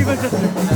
كيفاش جاتك؟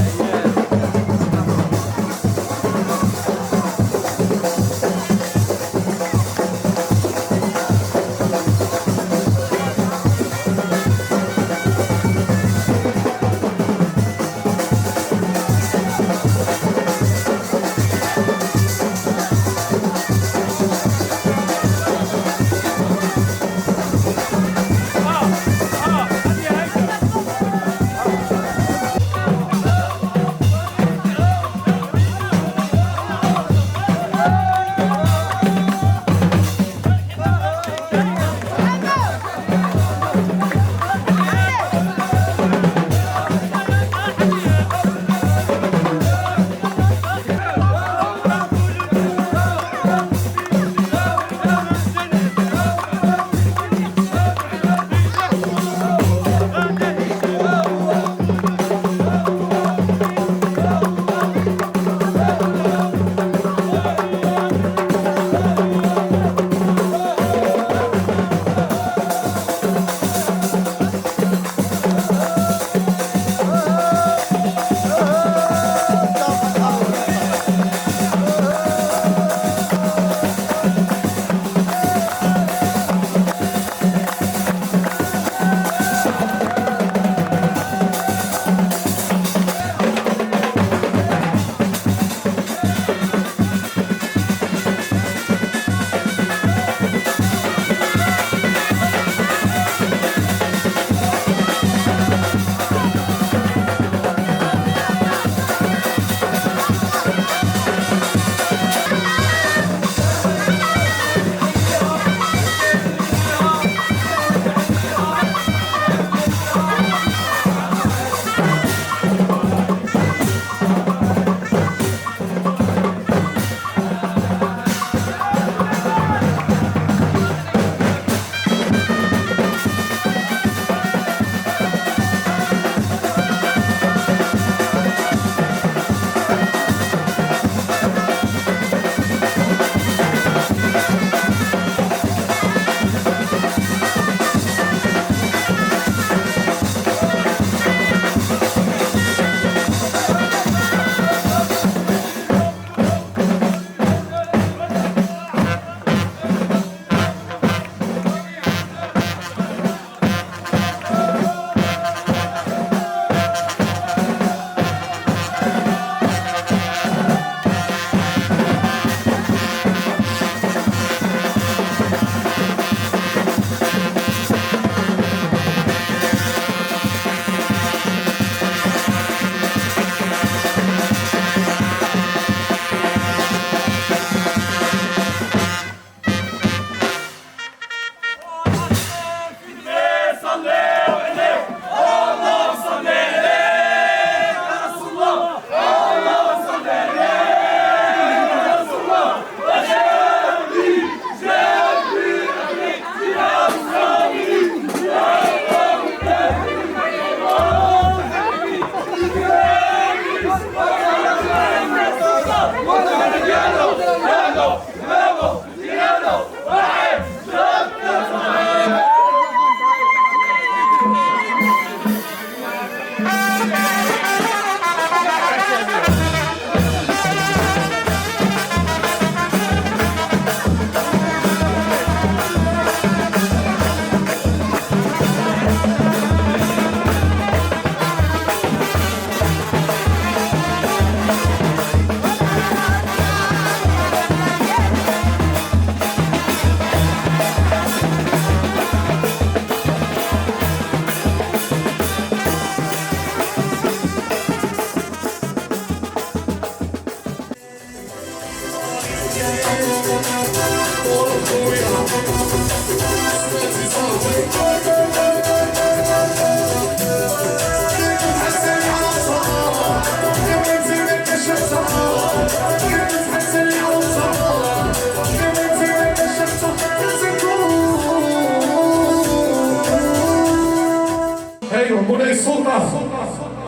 ايوه مولاي السلطان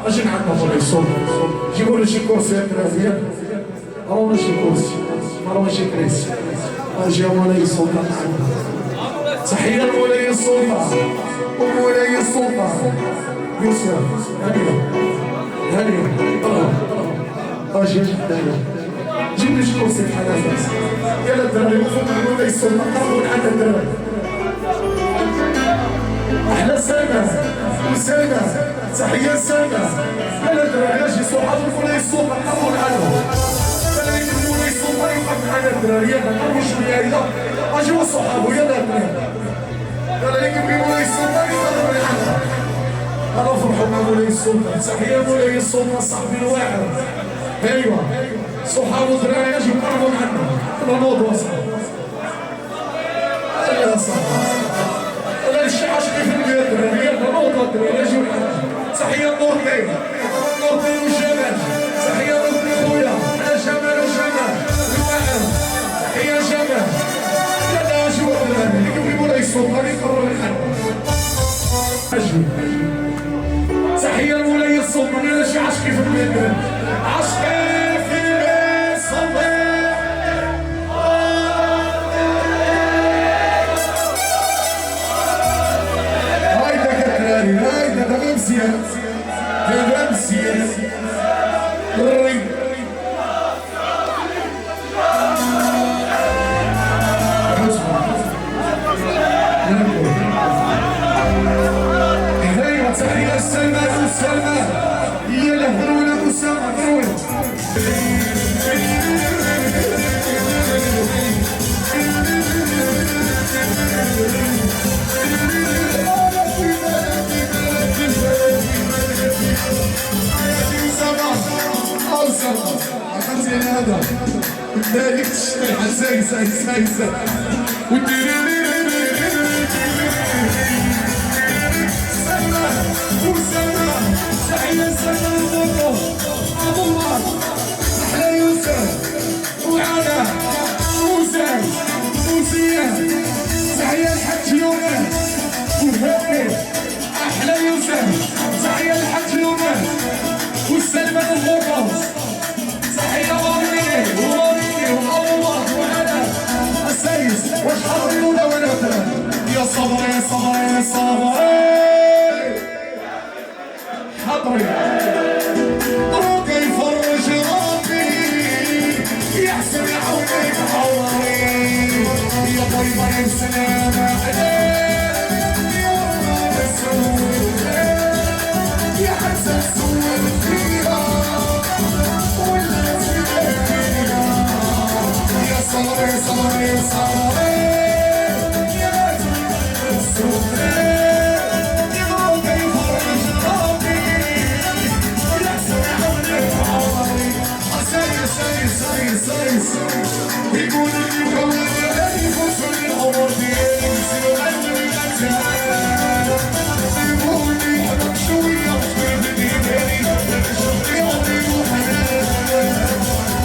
اجي عندنا مولاي السلطان جيبوا لي شي كرسي مزيان راونا شي كرسي راونا شي كريسي اجي مولاي السلطان تحيه لمولاي السلطان ومولاي السلطان يوسف امينه هاني اجي الدايره جيب لي شكون سي حنان يلا الدراري وفوق ولا يسمى قربوا على الدراري احلى سنه وسنه تحيه سنه يلا الدراري اجي صحابكم ولا يسمى قربوا عليهم ولا يسمى يوقف على الدراري يلا قربوا شويه يلا اجي صحابه يلا الدراري يلا يجيب ولا يسمى يقربوا عليهم أنا فرحنا مولاي السلطان تحية مولاي السلطان صاحبي الواحد أيوة صحاب الدراري يجوا يقربوا عنا أنا نوض وصل يا صاحبي أنا الشعاش كيف ندير الدراري يلا نوض الدراري يجوا تحية نور الدين وجمال تحية نور خويا أنا جمال وجمال الواحد تحية جمال يلا أجوا الدراري يجوا مولاي السلطان يقربوا عنا أجوا تحية لمولاي السلطان أنا شي عشقي في البلاد عشقي في الصباح هايدا كتراني هايدا دابا مزيان دابا مزيان تحية السلمى والسلمى هي الهرونا والسلمى هرونا هذا ذلك تشتري زي وسلمى تحية سلمى الغرة أبو الله أحلى يوسف وعلا وزين وزيان تحية الحاج يونس وهاني أحلى يوسف تحية الحاج يونس وسلمى الغرة تحية وريني وأبو الله وعلا السيس واش حاضرين ولا يا صبر يا صبر يا صبر حضري ربي يفرج ربي يحسن يعونك حوري يا طيبة يا سلامة يا رب السود يا حسن سود فيها ولا فيها يا صبر يا صبر يا صبر يا السود يقول لي كون لا يفوز العمر ديالي يصير عندي الأمثال يقول لي حبك شوية وفي ديالي شوفي عمري وحنان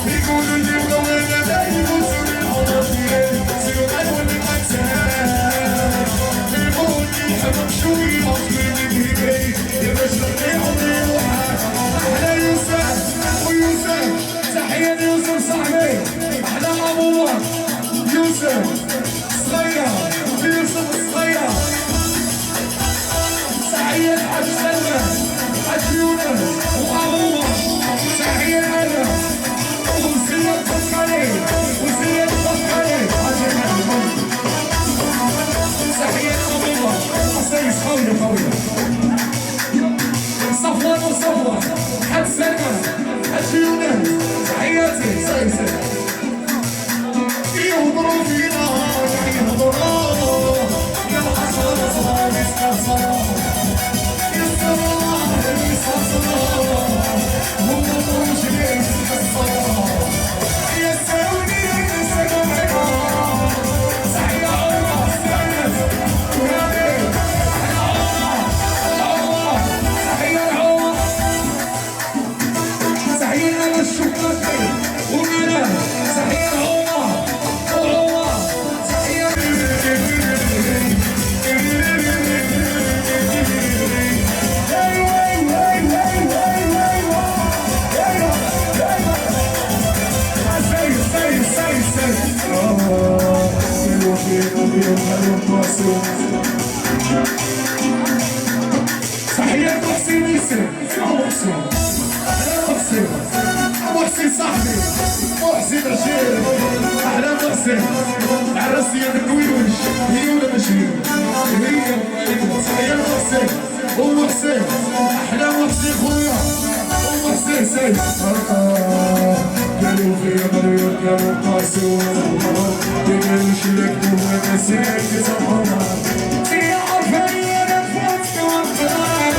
يقول لي كون لا يفوز العمر ديالي يصير عندي الأمثال يقول لي حبك شوية وفي ديالي شوفي عمري وحنان أحلى يوسف ويوسف تحية يوسف صاحبي أحلى أبو الله يوسف صغير يوسف الصغير تحية حاج سلمى حاج يونس وأبو الله تحية أنا وزياد بطاري وزياد بطاري تحية أبو الله أسيس خويا صفوان وصفوان حاج سلمى حاج يونس تحياتي سيسي يهضروا فينا يهضروا يا حسن صلاة يسكر صلاة يسكر الله يسكر صلاة هم مطروش ليه يسكر صلاة يساوني يسكر صلاة تحية الله سيد وهذه الله تحية العمر تحية أنا الشكر ومنا تحية العمر تحية تحية حسين ياسر صاحبي محسن رشيد احلى محسن عرسية الكويوش هي ولا ماشي هي يا محسن ومحسن احلى محسن خويا ومحسن سيد قالوا في مريض قالوا قاسي وانا قالوا شلك هو نسيك زمان في عرفاني انا فوتك وانفراد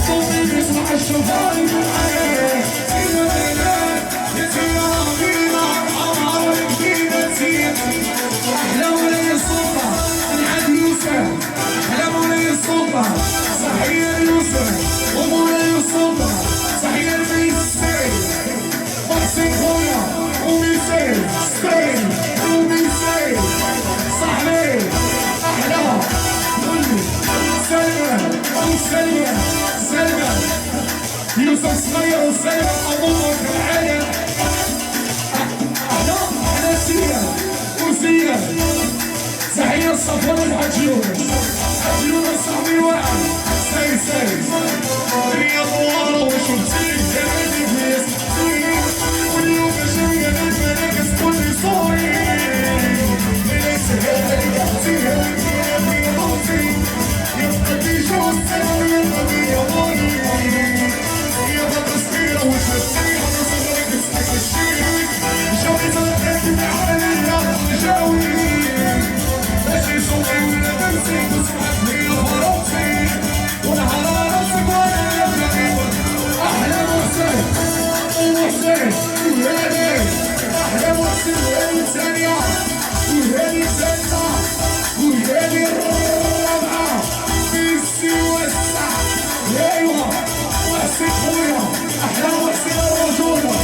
طوبي بيسمع الشفاي بالعين سينا ليلات يسينا بينا عمار جديدة تسير احلى ولي السلطة العاد يوسف احلى ولي السلطة صحيح يوسف ومولي السلطة صحيح البيت السيد محسن خويا وميسير سبين وميسير صاحبي احلى قولي سلمى وسلمى سلمى يوسف صغير وسلمى ابوك العالم احلى سيا وسيا تحية الصفوان الحاج يونس حاج يونس صاحبي واحد سي الدنيا دوارة وشفتي جمالي بيس واليوم جاية للمراكز كل صوري ليس هذا فيها وفيها في موتي يبقى في جوز سنة يبقى في يماني يبقى تصويرة وشفتيها وصغرك اسمك الشيك جوي زرقاتي بعالية جاوي ماشي صوتي ولا تمسك واسمعك هي فرنسي ونهار راسك وانا يبقى احلى محسن ومحسن وهاني احلى محسن وهاني ثانية وهاني ثالثة وهاني الرابعة ميسي وسع ايوه محسن خويا احلى محسن الرجولة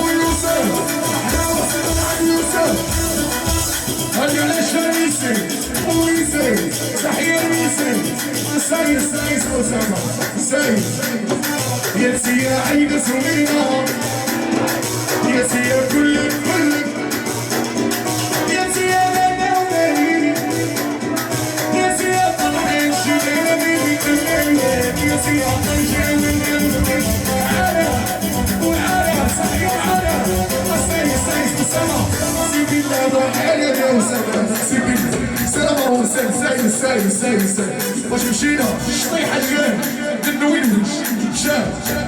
ويوسف احلى محسن عن يوسف هاجي علاش ميسي وميسي تحية ميسي سايس أسامة سايس يا سيا عيد سمينة يا سيا كلك يا سيا لالا ولي يا سيا طلعين شبابي بالليل يا سيا طنجة والقلب وعلى صحيح على سايس أسامة سيدي الله حالي يا أسامة سيدي سلامة وسام سايس واش مشينا الشطيحة الجاي النوينوش شاف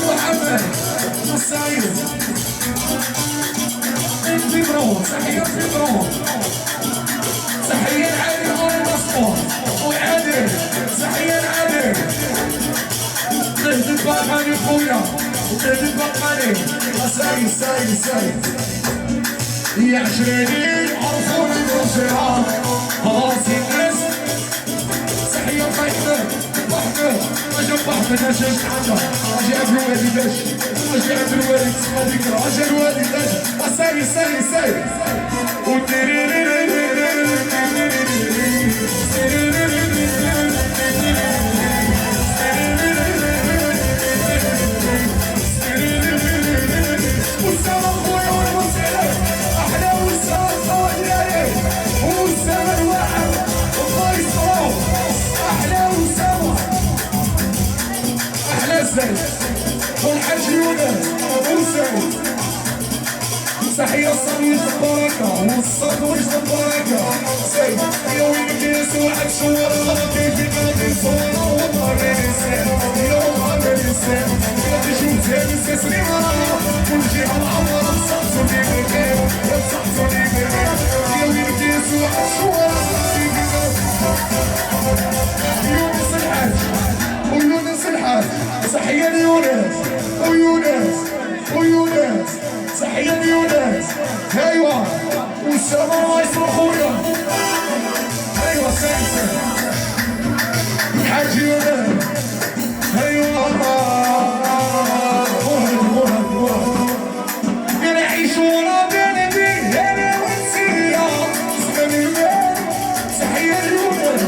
محمد السعيد الفيبرون تحية الفيبرون تحية العادل غير المسطور وعادل تحية العادل نهد الباقاني خويا ونهد الباقاني سايد يا عشريني عرفوني بالجيران راسي الناس تحية وحده اجا بحث اجا شحاته اجا الوالي باش اجا الوالي تسمى ذكرى اجا الوالي باش ساير وسام خويا والمسيرة احلى وسام خويا وسام الواحد الله يسلمه احلى وسام احلى زين والحاج يونس ابو زين تحية الصبي البركة والصبي البركة زين يا ويلك يسوع تشور كيف قاضي صورة وطاري لسان يا وطاري لسان يا تشوف هذه السليمة كل جهة العمر بصحته لي بالخير بصحته لي بالخير يا ويلك يسوع تشور كيف يونس الحاج ويونس الحاج تحية ليونس ويونس تحية ليونس ايوا والسلام عليكم خويا ايوا سانسا الحاج يونس ايوا نعيش ورا بلدي انا وانتيا سلام المال تحية ليونس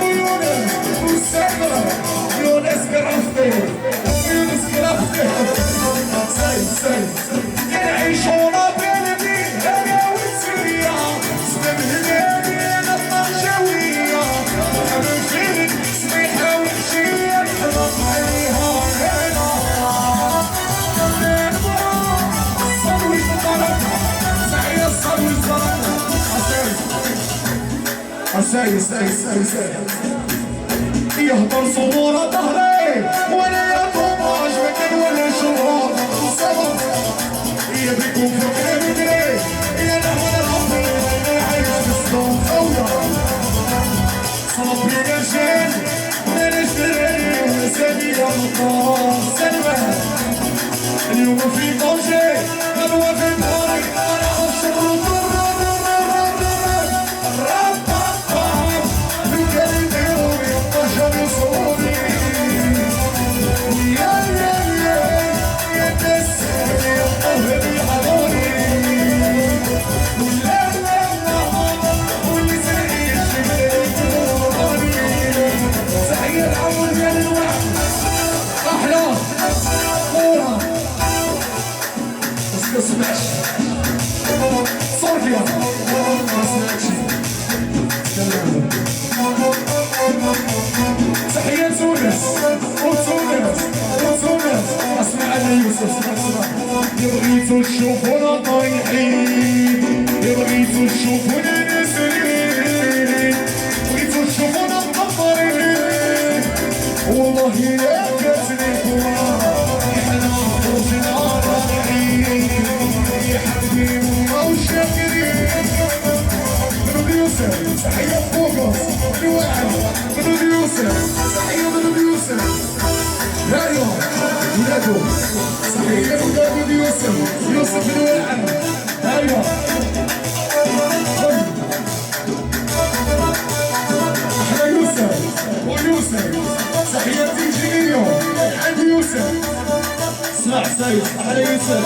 ويونس ساي يهضر صدور ظهري وانا يا طوبة عجبك ولا شوار يا بيكون فكرة بدري يا نهر العمر انا عايش في الصوم صرف يا رجال ما نشتري ونسالي يا مطار سلمى اليوم في طوجي غدوة في نهارك انا عاشق صوفيا ما سمعتش تحية تونس وتونس اسمع انا يوسف اسمع بغيتو تشوفونا طايحين بغيتو تشوفونا ناسرين بغيتو تشوفونا مطمرين والله يا كتريكوا احنا خرجنا رايحين يا حبيبي وشاكرين بنو يوسف تحية فوكس الواحد بنو يوسف تحية بنو يوسف ايوه ولادو تحية بنو يوسف الواحد ايوه احلى يوسف تحية تيجينيو عند يوسف اسمع سيد على يوسف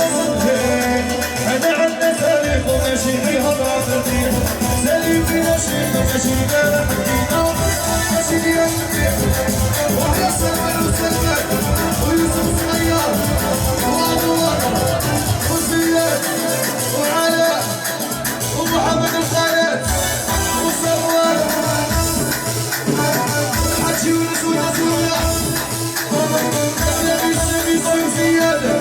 هذا عندنا تاريخ وماشي فيها ضعفتين سالي في نشيط وماشي فيها حدينا ماشي فيها حدينا وحيا سلمان وسلمان ويوسف صغير وانوار وزياد وعلاء ومحمد الخالد وسروان الحاج يونس ونزوله زيادة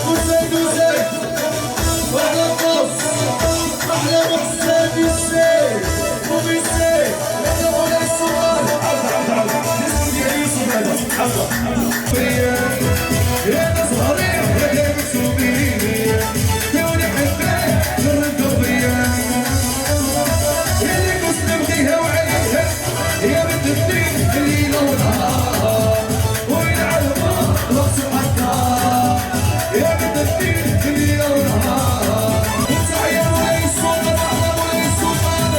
وزيد وعلى النص أحلى محسن بالسيف وبالسيف يا مولاي السلطان اسمه ديال يوسف هذا يا ناس غريب يا مكسوبين كوني حباك جرد قضية اللي كنت نبغيها وعليها يا بنت الدين الليل ونهار وين على الله سبحانك يا بنت الدين الليل ونهار وتحية مولاي السلطان على مولاي السلطان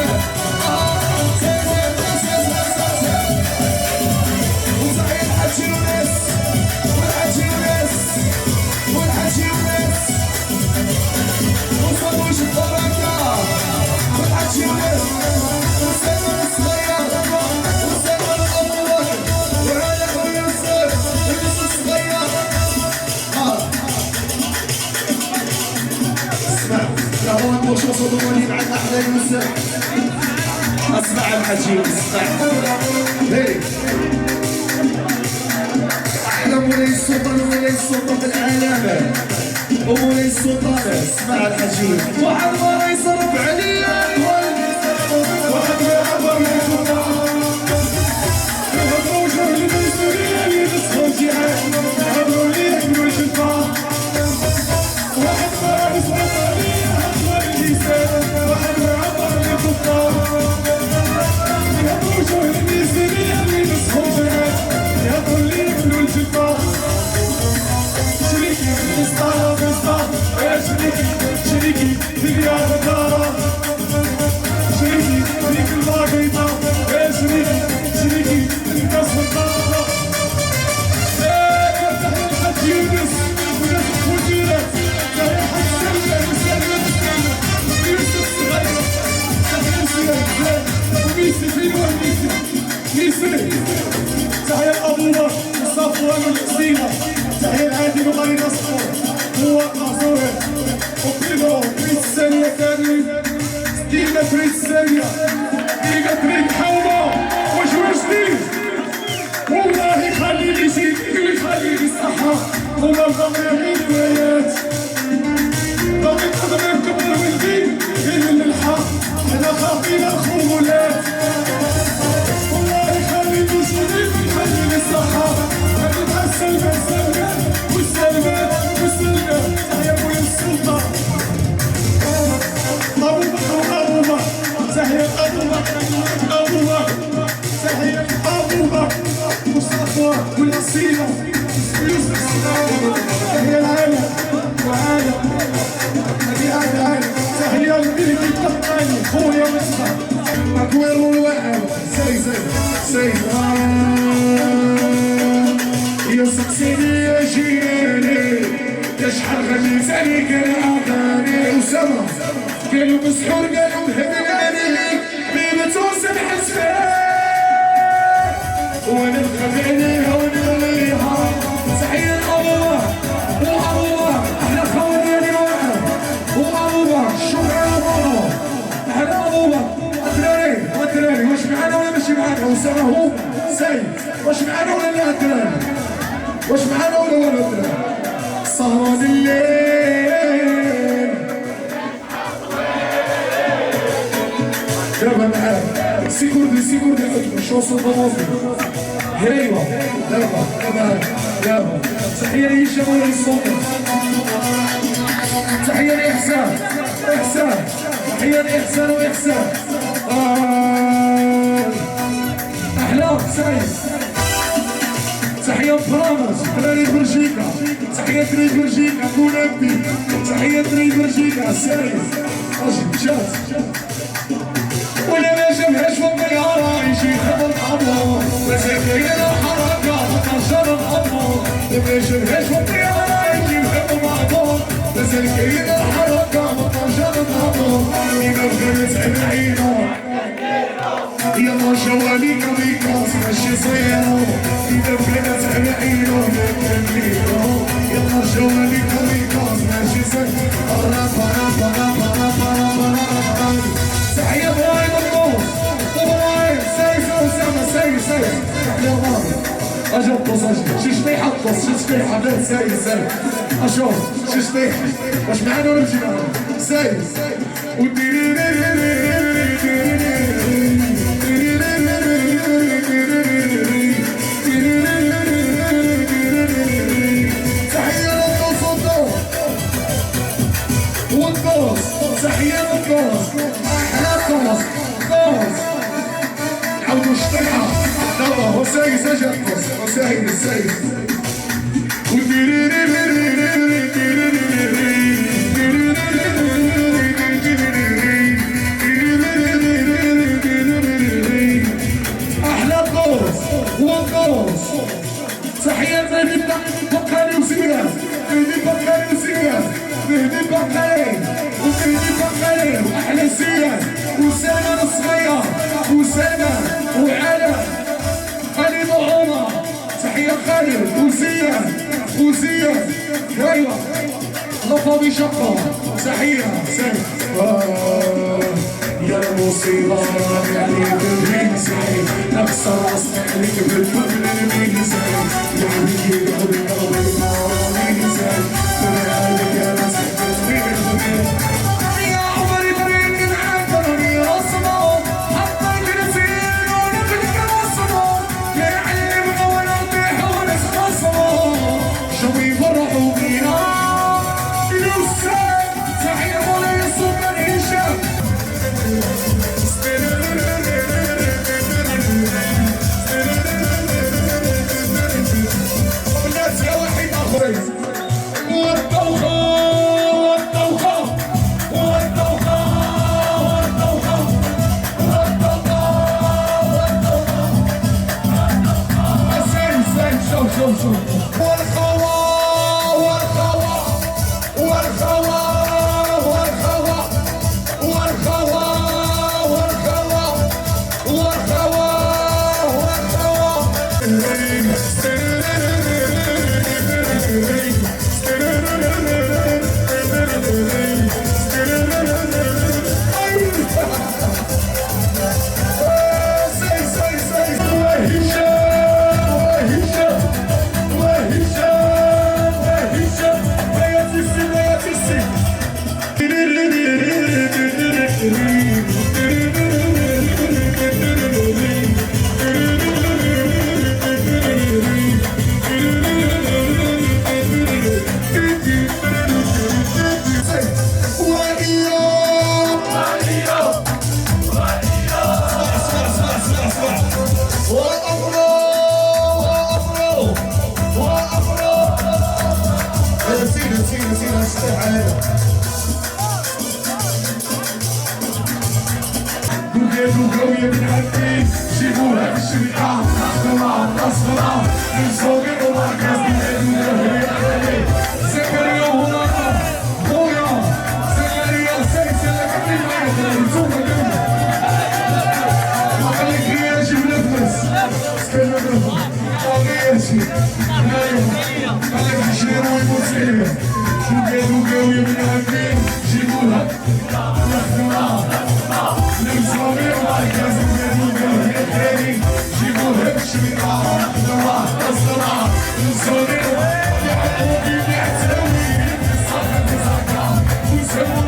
وتحية الحاج يونس والحاج يونس وصلوش البركة والحاج يونس وسلمان الصغير وسلمان الأول وعلى يوسف الصغير اسمع لا هو انتو شو صدقوني بعد احلى يوسف اسمع الحاج يونس اسمع هي احلى مولاي السلطان في العالم ومولاي السلطان اسمع الحاج يونس واحد ما يصرف عليا واحد ما يعبر لي يهضروا جهل المسؤولية اللي بسخون جهات يهضروا لي يحملوا الجفا واحد ما يصرف عليا أطول اللسان واحد ما يعبر لي الضفار يهضروا جهل المسؤولية اللي بسخون جهات يهضروا لي يحملوا الجفا شريكي بسطة يا شريكي في رياض دارة شريكي فيك الباقيطة يا شريكي الكاس والطاقة تحية الحاج يونس وناس الخوجيرات تحية الحاج سلمى يوسف الصغير تحية وميسي حلوة ميسي تحية الأبوة وصفوان والحسينة تحية العادل وغريب أصفر هو معزوره وكلهم فريد الثانية كامل ديما فريد الثانية ديما فريد حومة وجوه جديد والله خلي لي سيدي ويخلي لي الصحة هما الغمامين الولايات باقي نقدر نكبر ولدي غير من الحق أنا خاف بين الخمولات والله يخلي وجودك ويخلي لي الصحة هذه السلمات سلمات والسلمات والسلمات تحيا خويا السلطة أبو بكر أبو بكر تحيا أبو بكر أبو بكر تحيا أبو بكر مصطفى والأصيلة يوسف تحيا العالم وعالم هذه العالم تحيا الملك القطاني خويا مصطفى أكوير والواعر سي يا سقسيني يا جيلي يا شحال غنيت عليك الأغاني أسامة قالوا مسحور قالوا هداني بينا توصل حسبان وانا نخاف عليها ونرميها تحية الله والله احنا خواني واحد والله شكرا الله احنا الله الدراري واش معانا ولا ماشي معانا أسامة هو سيد واش معانا ولا لا الدراري واش معانا ولا الدراري سهران الليل دابا معاك سيكوردي شوصل ضوافي ايوا دابا تحية لهشام والصوت تحية لإحسان تحية لإحسان وإحسان أحلام سعيد تحية فرامز دراري بلجيكا تحية دراري بلجيكا كونابي تحية دراري بلجيكا سعيد اجي جات ولا ما جابهاش والطيارة يجي يخبط عمو مساكين الحركة تنشر الأمو ما جابهاش والطيارة يجي يخبط عمو مساكين الحركة تنشر الأمو إذا بغيت على عينو يلا جوالي كاميكاز ماشي صيرو إذا بغيت على عينو يلا جوالي كاميكاز ماشي صيرو تحية برايم النور برايم ساي تحية برايم اجي اطلس شي شطيحة اطلس شي شطيحة بلاد ساي اشوف شي شطيحة واش معانا ولا ماشي معانا ساي تحية للطوس والطوس تحية للطوس أحلى طوس عودوا الشطيحة دابا هو سايس اجي الطوس هو سايس أحلى طوس والطوس تحية مهدي بقالي وزياد مهدي بقالي وأحلى زياد وسامة الصغير وسامة وعلا خالد وعمر تحية خالد وزياد ايوا لطبي شقة تحية يا المصيبة يعني بالميزان نفس الرسم عليك بالكل الميزان يعني يقول القلب الميزان فبعالك يا مسك يا عمري بريد عبرني رسمه حطيت نسير ونبلك رسمه لا يعلمنا ولا نطيح ونسخصمه شو يفرحوا بينا يوسف تحية مولاي السلطان هشام الناس يا وحيد اخوي جابوا قوية من عندي جيبوها في الشركة أصغر أصغر من صغير ومركز زكريا هنا خويا زكريا سلسلة كتير ما خليك لي أجيب نفس سكن نفس طاغيتي خليك تشير ويموت شو جابوا قوية من عندي جيبوها للصغير مركز جيبوها بشريطة أصغر للصغير يحبوا بيبي عتاوي الصغر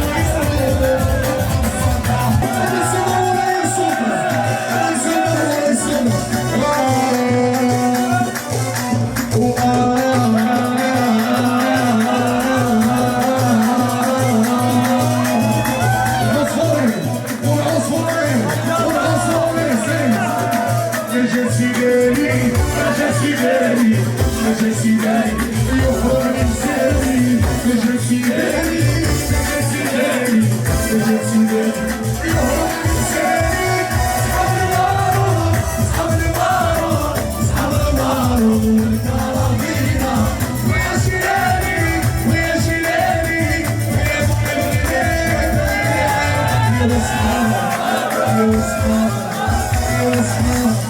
تزكى ويسموا ويسموا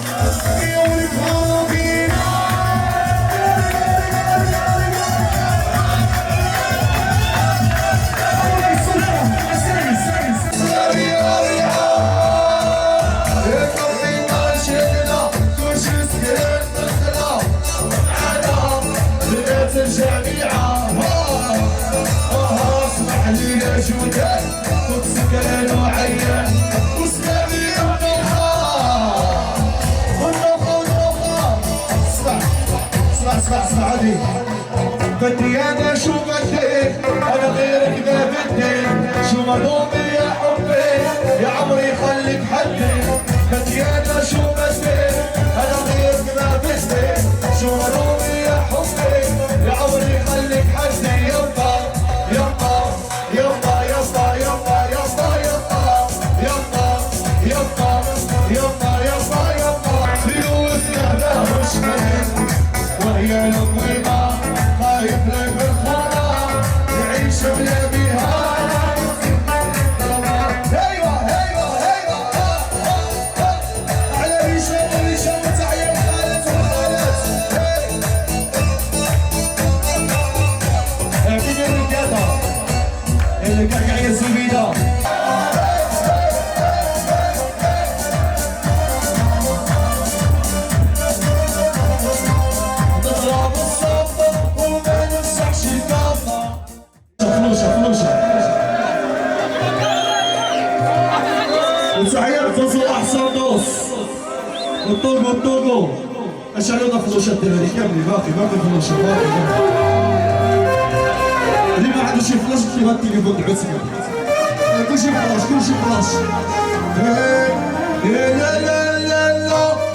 بدي انا شو بدي انا غيرك ما بدي شو مضومي يا حبي يا عمري خليك حدي بدي انا شو بدي انا غيرك ما بدي شو مضومي يا حبي يا عمري خليك حدي يلا يلا يلا يلا يلا يلا يلا يلا يلا يلا يلا فلوس نهدى مش وهي المهمة خايف لك بالخرا يعيش بلا بيها ايوه ايوه ايوه على ريشه وتعيا خالد وخالد فين الرجاله اللي كان يعيش بيها وتحية لفوزو أحسن نص والطوغو اشعلونا فلوشات ديال هذيك كاملين باقي فلوشات باقي اللي ما عندوش شي فلاش كيما التليفون دعوت سمع كلشي فلاش لا لا لا لا لا لا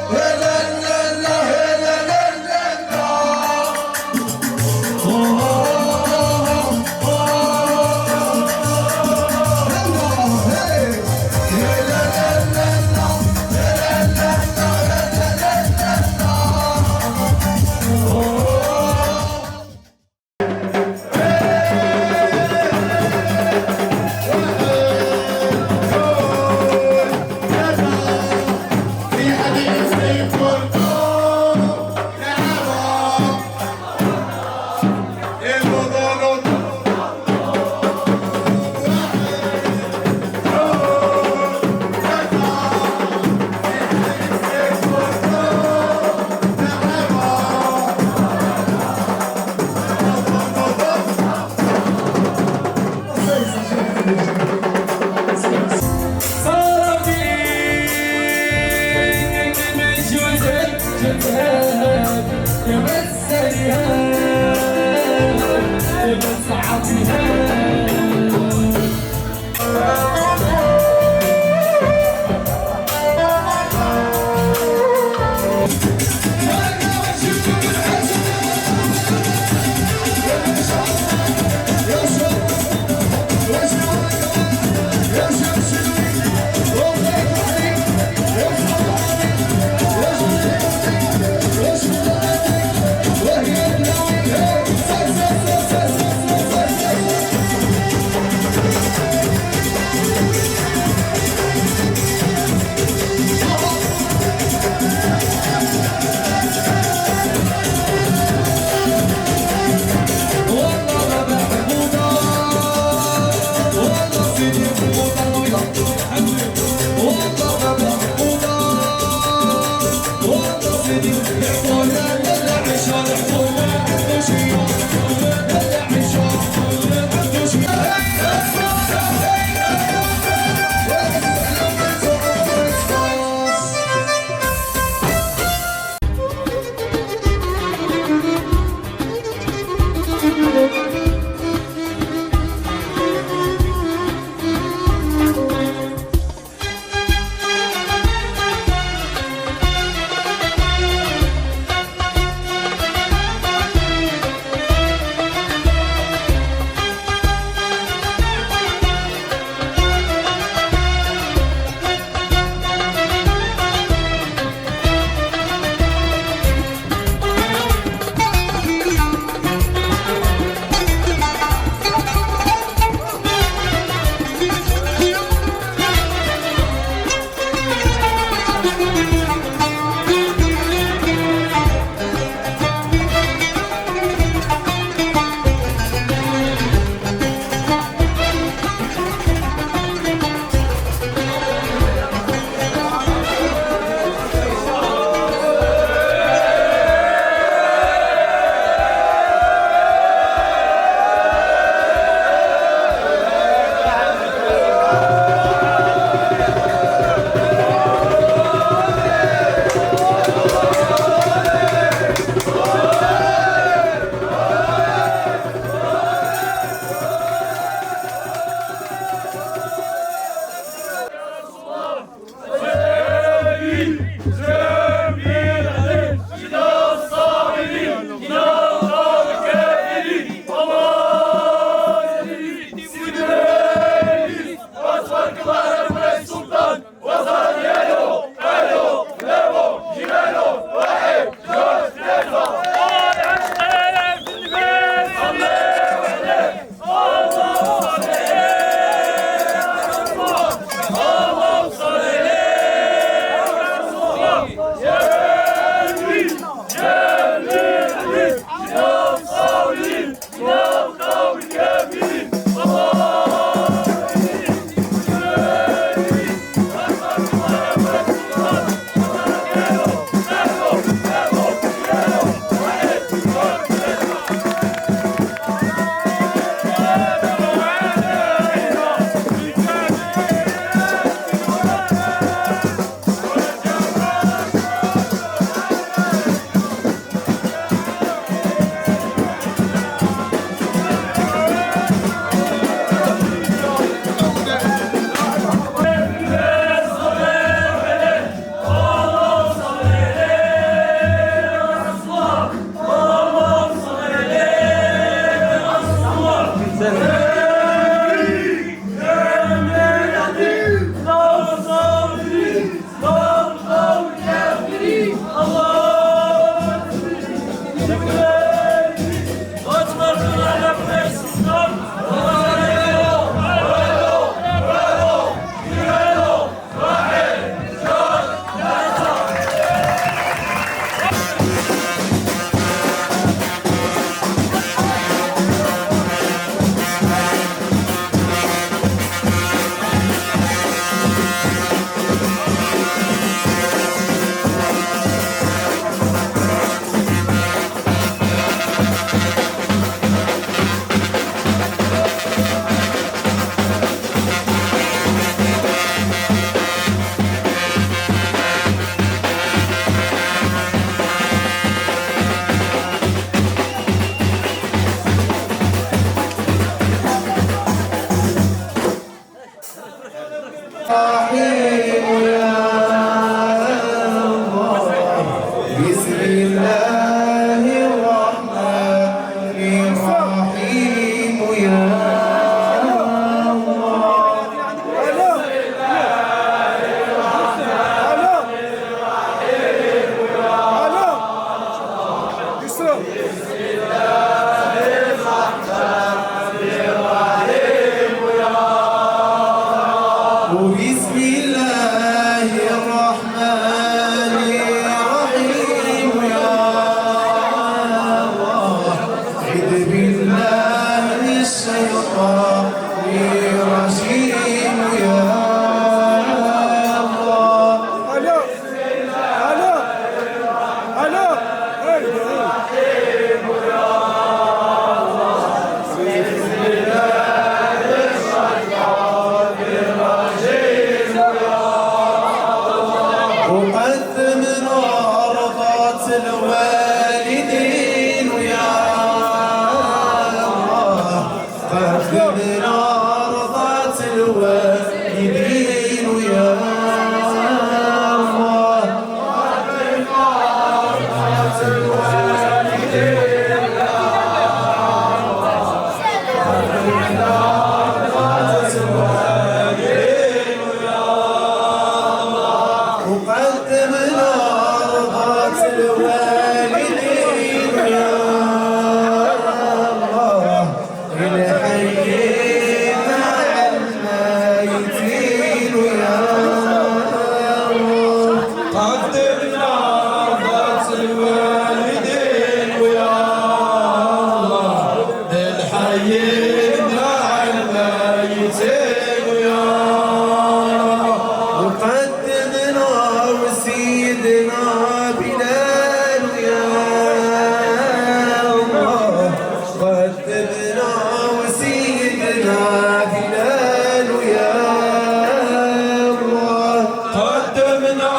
الوالدين يا الله الحيين على الميتين يا الله قدمنا ذات الوالدين ويا الله الحيين على الميتين ويا الله وقدمنا وسيدنا بلال يا الله قدمنا وسيدنا بلال يا الله قدمنا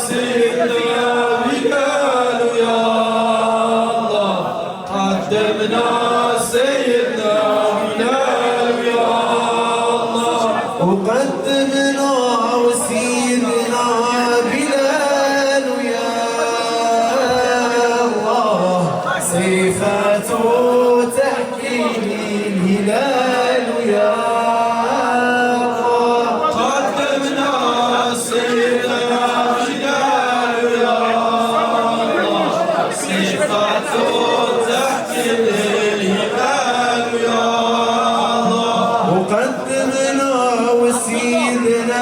سيدنا بلال يا الله قدمنا سيدنا بلال يا الله وقدمنا وسيدنا بلال يا الله صفاته تحكي الهلال يا الله قدمنا سيدنا بلال يا الله صفاته تحكي الهلال يا الله وقدمنا وسيدنا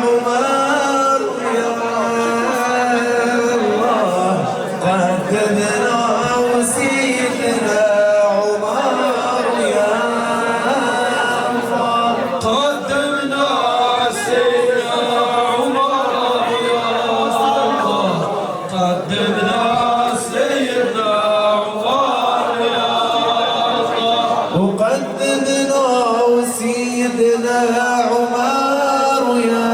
عمر يا الله قدمنا وسيدنا عمر يا الله قدمنا سيدنا عمر يا الله قدمنا سيدنا عمر يا الله وقدمنا وسيدنا عمر يا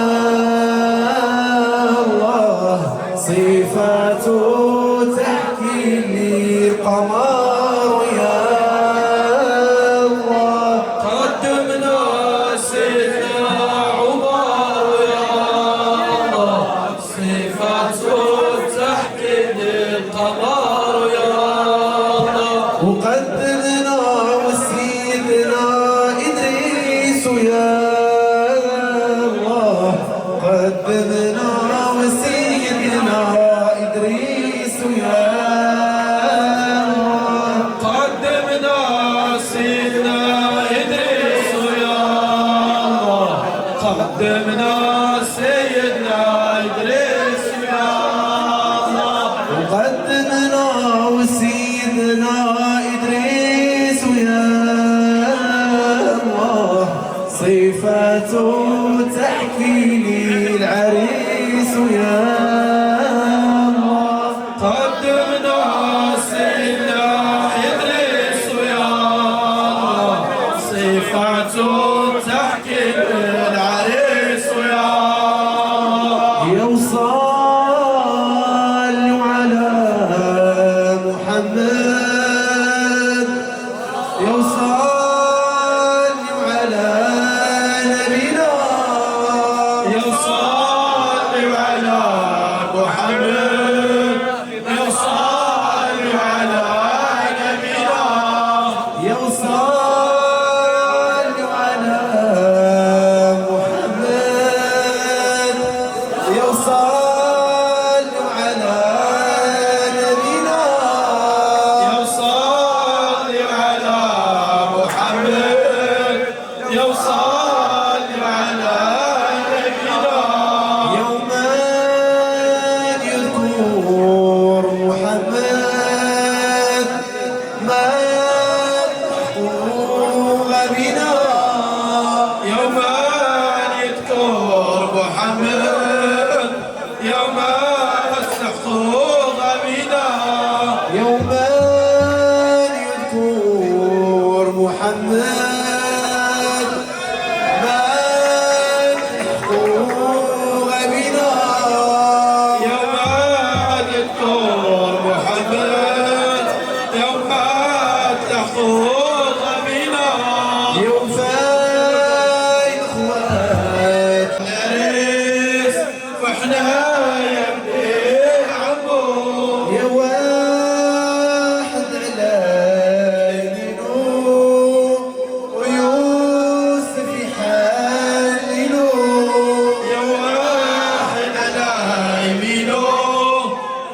الله صفاته تحكي لي القمر يا الله قدمنا سيدنا عمر يا الله صفاته تحكي للقمر يا الله وقدمنا وسيدنا إدريس يا الله قدمنا وسيدنا إدريس يا الله قدمنا سيدنا إدريس يا الله قدمنا سيدنا إدريس يا الله وقدمنا وسيدنا إدريس يا الله صفاته تحكي لي العريس يا الله قدمنا سيدنا إدريس يا الله صفاته تحكي العريس يا الله يا وصلوا على محمد يا وصلوا على نبينا يا صالي على محمد يا صالي على نبينا يا وصلوا على محمد يا وصلوا على نبينا يا صالي على محمد يا صالي على نبينا يوم يذكر محمد ما تحقوق بنا يوم يذكر محمد يوم تحقوق بنا يوم يذكر محمد ما تحقوق بنا يوم يذكر محمد يوم تحقوق بنا يوم فاي اخوات نريس واحنا يا ابن عمو يا واحد على يمينه ويوسف يحلله يا واحد على يمينه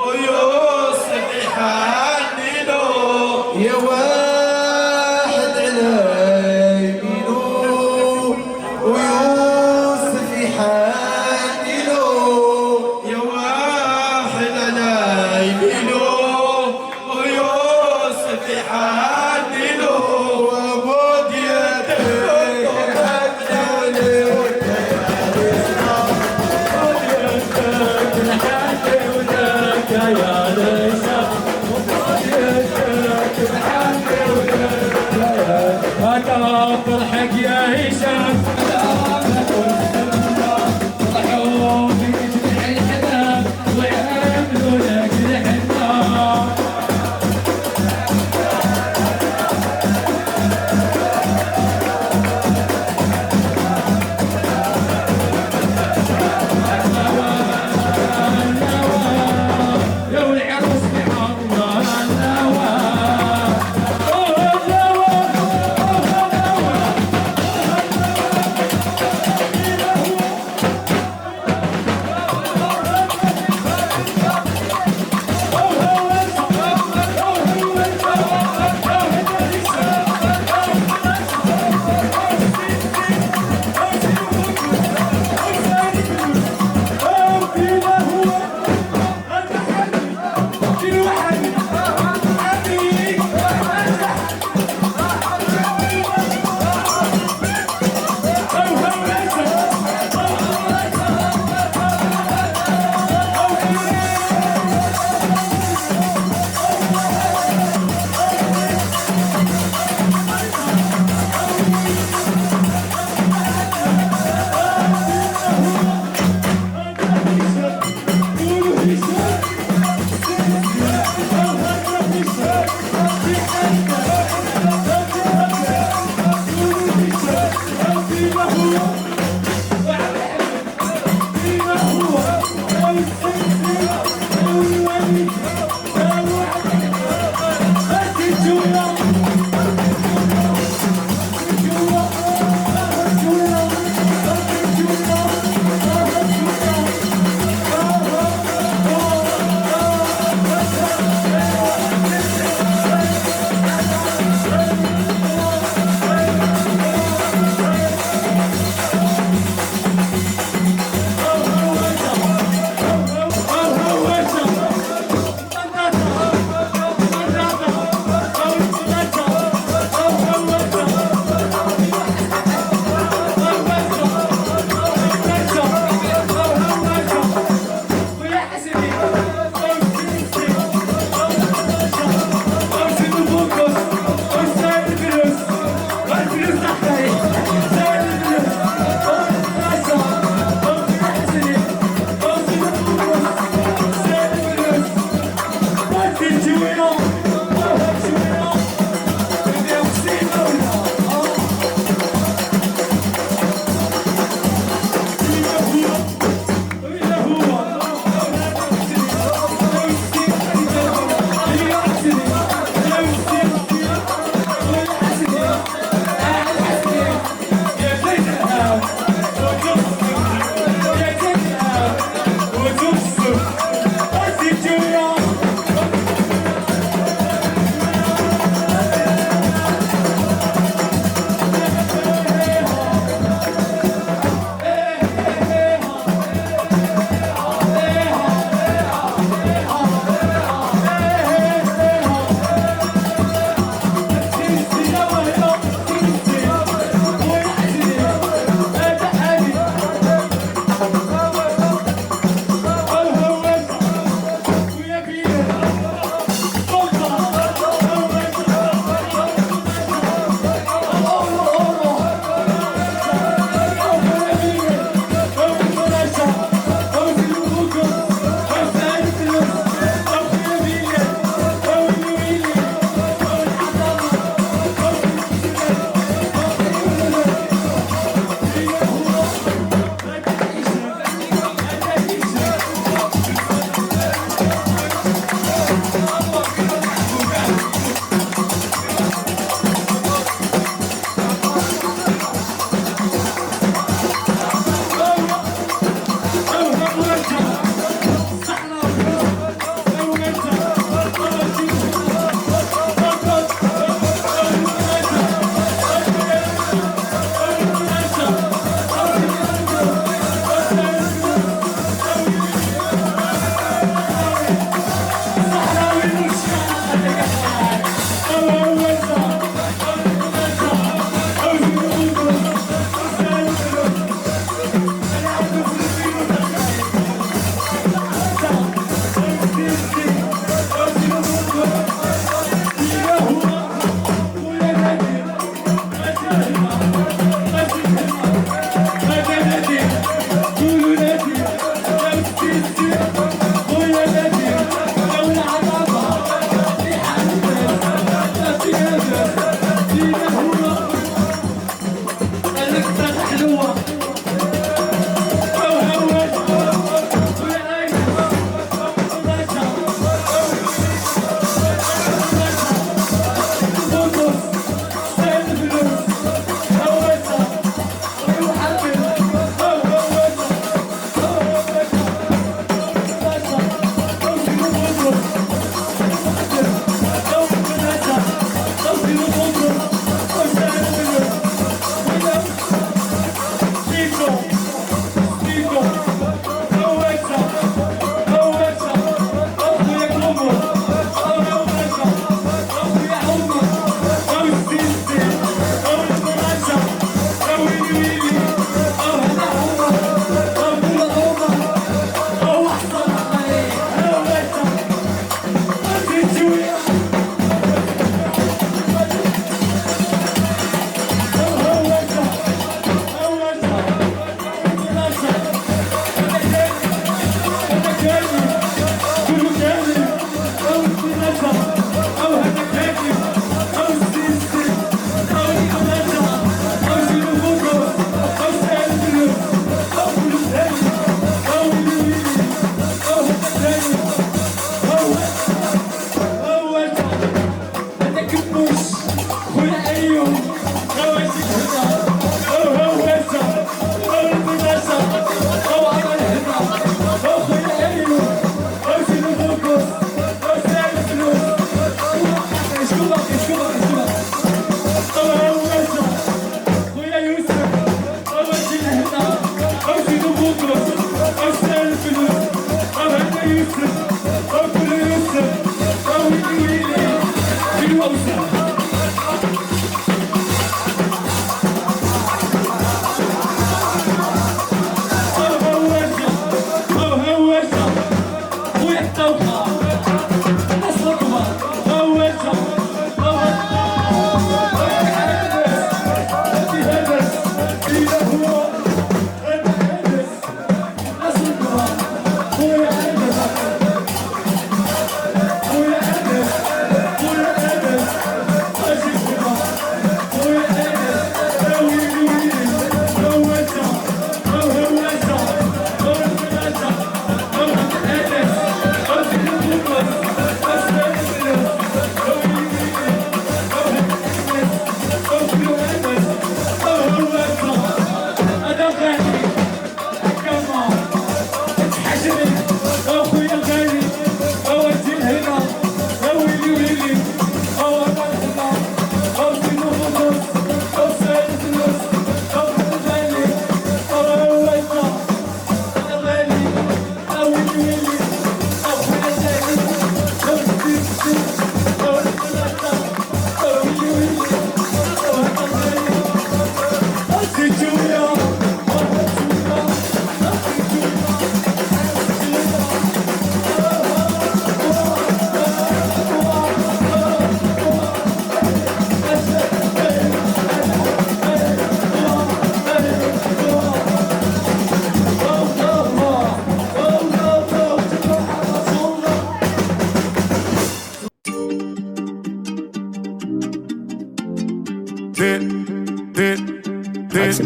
ويوسف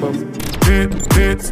It's